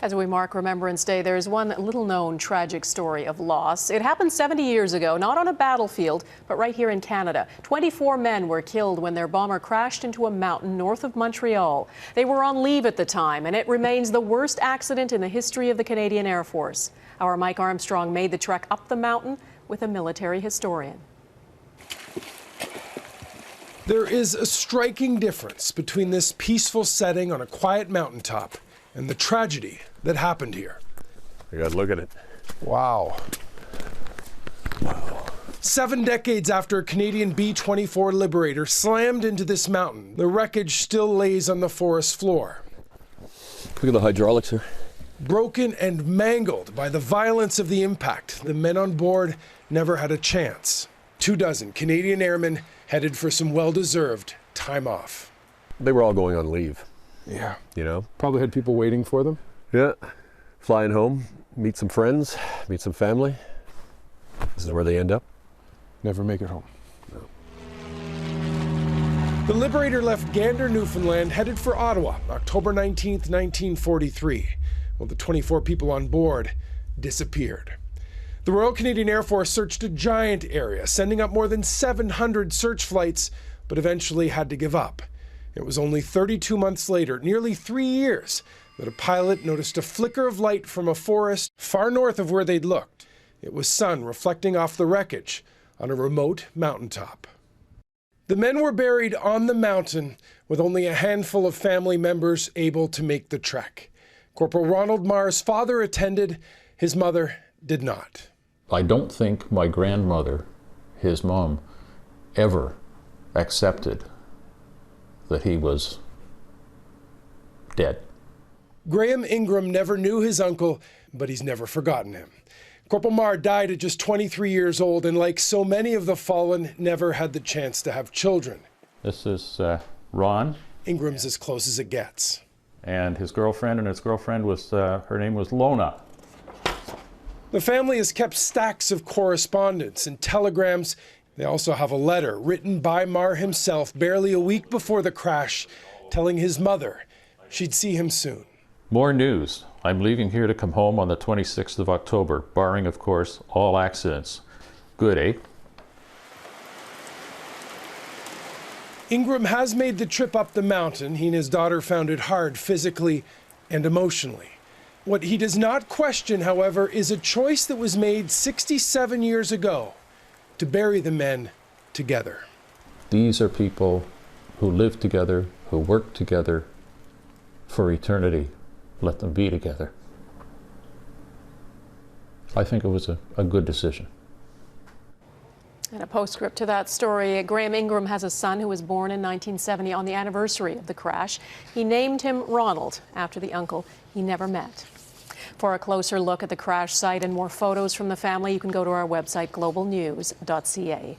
As we mark Remembrance Day, there is one little-known tragic story of loss. It happened 70 years ago, not on a battlefield, but right here in Canada. 24 men were killed when their bomber crashed into a mountain north of Montreal. They were on leave at the time, and it remains the worst accident in the history of the Canadian Air Force. Our Mike Armstrong made the trek up the mountain with a military historian. There is a striking difference between this peaceful setting on a quiet mountaintop and the tragedy that happened here. You gotta look at it. Wow. 7 decades after a Canadian B-24 Liberator slammed into this mountain, the wreckage still lays on the forest floor. Look at the hydraulics here. Broken and mangled by the violence of the impact, the men on board never had a chance. 24 Canadian airmen headed for some well-deserved time off. They were all going on leave. Yeah. You know? Probably had people waiting for them. Yeah. Flying home, meet some friends, meet some family. This is where they end up. Never make it home. No. The Liberator left Gander, Newfoundland, headed for Ottawa, October 19th, 1943. Well, the 24 people on board disappeared. The Royal Canadian Air Force searched a giant area, sending up more than 700 search flights, but eventually had to give up. It was only 32 months later, nearly 3 years, that a pilot noticed a flicker of light from a forest far north of where they'd looked. It was sun reflecting off the wreckage on a remote mountaintop. The men were buried on the mountain with only a handful of family members able to make the trek. Corporal Ronald Marr's father attended, his mother did not. I don't think my grandmother, his mom, ever accepted that he was dead. Graham Ingram never knew his uncle, but he's never forgotten him. Corporal Marr died at just 23 years old, and like so many of the fallen, never had the chance to have children. This is Ron. Ingram's as close as it gets. And his girlfriend was, her name was Lona. The family has kept stacks of correspondence and telegrams. They also have a letter written by Marr himself barely a week before the crash, telling his mother she'd see him soon. More news. I'm leaving here to come home on the 26th of October, barring, of course, all accidents. Good, eh? Ingram has made the trip up the mountain. He and his daughter found it hard physically and emotionally. What he does not question, however, is a choice that was made 67 years ago to bury the men together. These are people who live together, who work together for eternity. Let them be together. I think it was a good decision. And a postscript to that story, Graham Ingram has a son who was born in 1970 on the anniversary of the crash. He named him Ronald after the uncle he never met. For a closer look at the crash site and more photos from the family, you can go to our website, globalnews.ca.